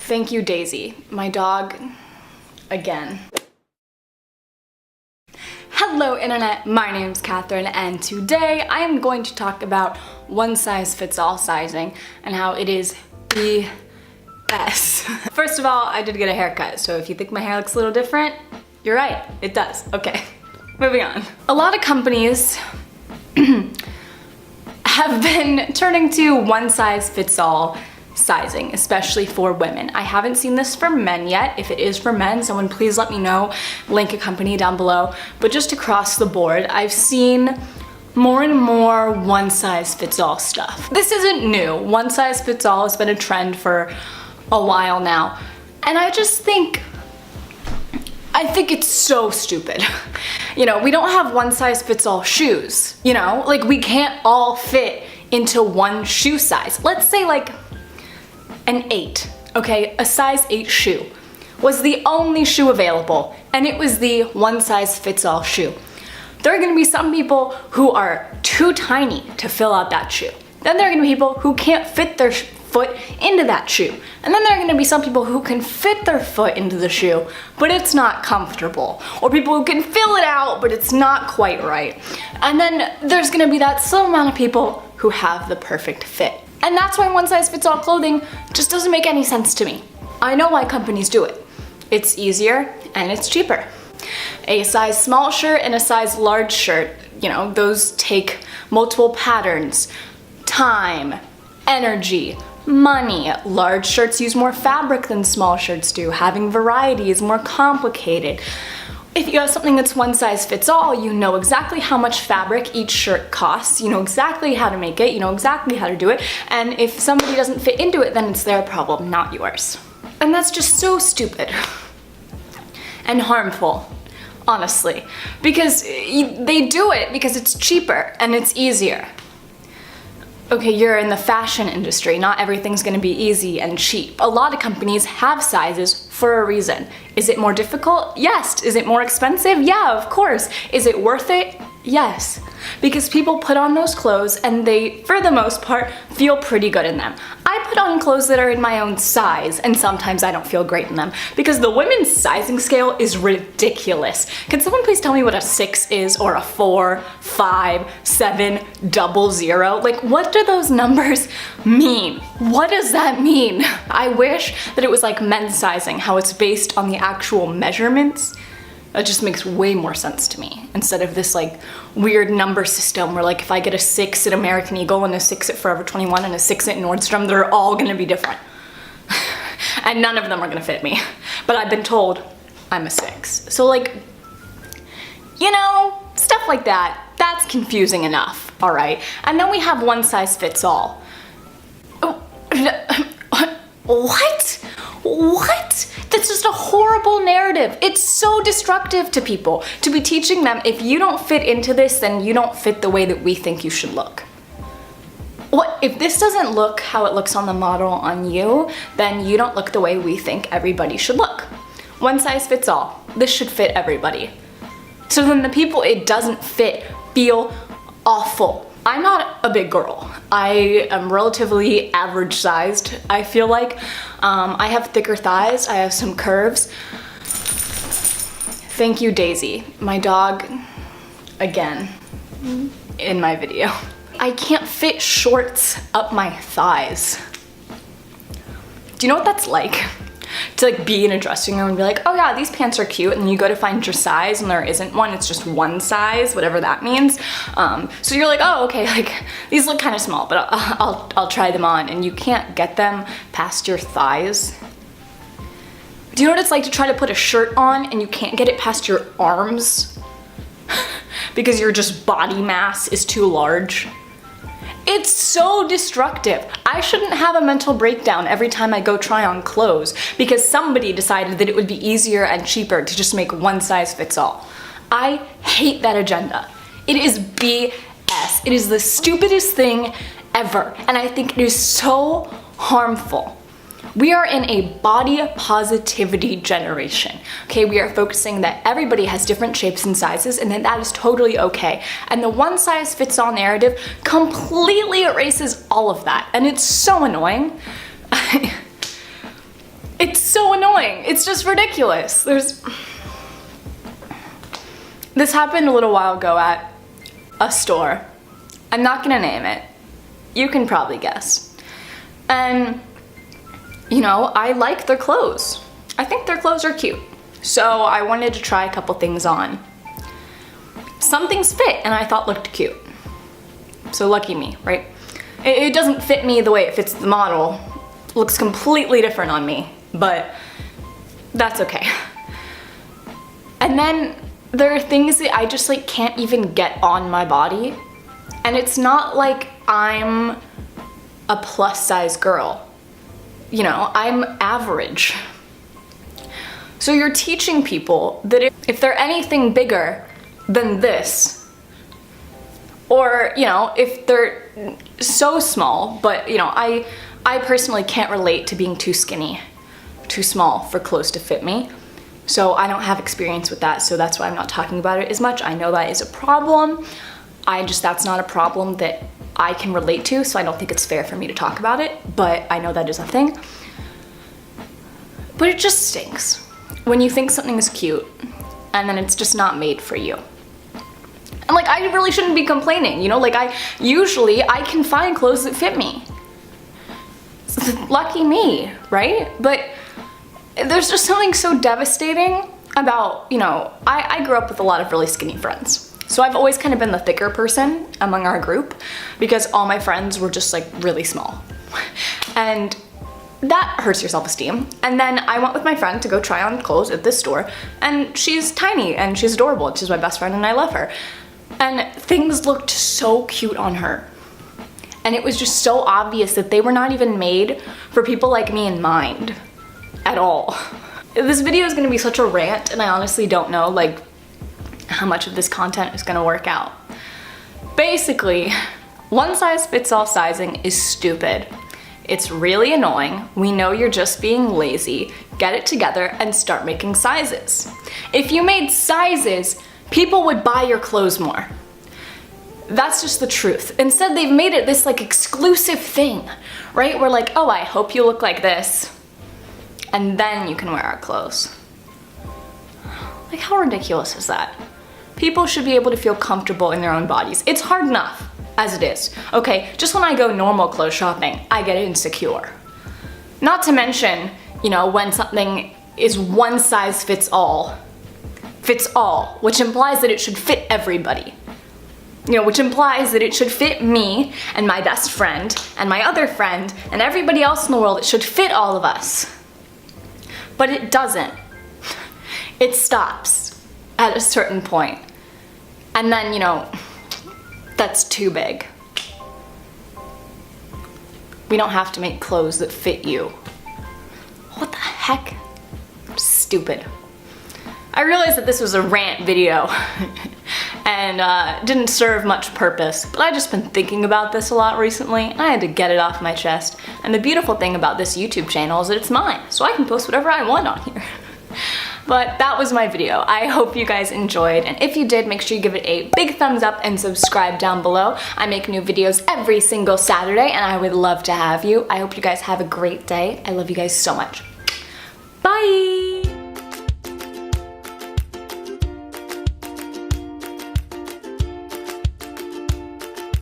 Thank you, Daisy. My dog, again. Hello, Internet. My name's Catherine, and today I am going to talk about one-size-fits-all sizing and how it is BS. First of all, I did get a haircut, so if you think my hair looks a little different, you're right, it does. Okay, moving on. A lot of companies have been turning to one-size-fits-all sizing, especially for women. I haven't seen this for men yet. If it is for men, someone please let me know. Link a company down below. But just across the board, I've seen more and more one-size-fits-all stuff. This isn't new. One-size-fits-all has been a trend for a while now. And I think it's so stupid. You know, we don't have one-size-fits-all shoes. You know, like we can't all fit into one shoe size. Let's say like an 8, okay? A size 8 shoe was the only shoe available, and it was the one-size-fits-all shoe. There are gonna be some people who are too tiny to fill out that shoe. Then there are gonna be people who can't fit their foot into that shoe. And then there are gonna be some people who can fit their foot into the shoe, but it's not comfortable. Or people who can fill it out, but it's not quite right. And then there's gonna be that some amount of people who have the perfect fit. And that's why one-size-fits-all clothing just doesn't make any sense to me. I know why companies do it. It's easier and it's cheaper. A size small shirt and a size large shirt, you know, those take multiple patterns, time, energy, money. Large shirts use more fabric than small shirts do. Having variety is more complicated. If you have something that's one size fits all, you know exactly how much fabric each shirt costs, you know exactly how to make it, you know exactly how to do it, and if somebody doesn't fit into it, then it's their problem, not yours. And that's just so stupid and harmful, honestly, because they do it because it's cheaper and it's easier. Okay, you're in the fashion industry, not everything's gonna be easy and cheap. A lot of companies have sizes for a reason. Is it more difficult? Yes. Is it more expensive? Yeah, of course. Is it worth it? Yes. Because people put on those clothes and they, for the most part, feel pretty good in them. I put on clothes that are in my own size, and sometimes I don't feel great in them because the women's sizing scale is ridiculous. Can someone please tell me what a 6 is, or a 4, 5, 7, 00? Like, what do those numbers mean? What does that mean? I wish that it was like men's sizing, how it's based on the actual measurements. That just makes way more sense to me, instead of this like weird number system where like if I get a 6 at American Eagle and a 6 at Forever 21 and a 6 at Nordstrom, they're all gonna be different. And none of them are gonna fit me. But I've been told I'm a 6. So like, you know, stuff like that, that's confusing enough, all right? And then we have one size fits all. What? What? That's just a horrible narrative. It's so destructive to people to be teaching them, if you don't fit into this, then you don't fit the way that we think you should look. What? If this doesn't look how it looks on the model on you, then you don't look the way we think everybody should look. One size fits all. This should fit everybody. So then the people it doesn't fit feel awful. I'm not a big girl. I am relatively average sized, I feel like. I have thicker thighs, I have some curves. Thank you, Daisy. My dog, again, in my video. I can't fit shorts up my thighs. Do you know what that's like? To like be in a dressing room and be like, oh yeah, these pants are cute, and then you go to find your size and there isn't one, it's just one size, whatever that means. So you're like, oh okay, like these look kind of small, but I'll try them on, and you can't get them past your thighs. Do you know what it's like to try to put a shirt on and you can't get it past your arms because your just body mass is too large? It's so destructive. I shouldn't have a mental breakdown every time I go try on clothes because somebody decided that it would be easier and cheaper to just make one size fits all. I hate that agenda. It is BS. It is the stupidest thing ever, and I think it is so harmful. We are in a body positivity generation, okay? We are focusing that everybody has different shapes and sizes and that is totally okay. And the one size fits all narrative completely erases all of that, and it's so annoying. so annoying. It's just ridiculous. This happened a little while ago at a store. I'm not gonna name it. You can probably guess. And, you know, I like their clothes. I think their clothes are cute. So I wanted to try a couple things on. Some things fit and I thought looked cute. So lucky me, right? It doesn't fit me the way it fits the model. It looks completely different on me, but that's okay. And then there are things that I just like can't even get on my body. And it's not like I'm a plus size girl. You know, I'm average. So you're teaching people that if they're anything bigger than this, or, you know, if they're so small, but, you know, I personally can't relate to being too skinny, too small for clothes to fit me. So I don't have experience with that, so that's why I'm not talking about it as much. I know that is a problem. That's not a problem that I can relate to, so I don't think it's fair for me to talk about it, but I know that is a thing. But it just stinks when you think something is cute and then it's just not made for you. And like, I really shouldn't be complaining, you know? Like, I can find clothes that fit me. Lucky me, right? But there's just something so devastating about, you know, I grew up with a lot of really skinny friends. So I've always kind of been the thicker person among our group because all my friends were just like really small. And that hurts your self-esteem. And then I went with my friend to go try on clothes at this store, and she's tiny and she's adorable and she's my best friend and I love her. And things looked so cute on her. And it was just so obvious that they were not even made for people like me in mind at all. This video is gonna be such a rant, and I honestly don't know like how much of this content is gonna work out. Basically, one size fits all sizing is stupid. It's really annoying. We know you're just being lazy. Get it together and start making sizes. If you made sizes, people would buy your clothes more. That's just the truth. Instead, they've made it this like exclusive thing, right? We're like, oh, I hope you look like this, and then you can wear our clothes. Like, how ridiculous is that? People should be able to feel comfortable in their own bodies. It's hard enough as it is. Okay, just when I go normal clothes shopping, I get insecure. Not to mention, you know, when something is one size fits all, which implies that it should fit everybody. You know, which implies that it should fit me and my best friend and my other friend and everybody else in the world. It should fit all of us. But it doesn't. It stops at a certain point. And then, you know, that's too big. We don't have to make clothes that fit you. What the heck? Stupid. I realized that this was a rant video and didn't serve much purpose, but I've just been thinking about this a lot recently, and I had to get it off my chest. And the beautiful thing about this YouTube channel is that it's mine, so I can post whatever I want on here. But that was my video. I hope you guys enjoyed, and if you did, make sure you give it a big thumbs up and subscribe down below. I make new videos every single Saturday, and I would love to have you. I hope you guys have a great day. I love you guys so much. Bye!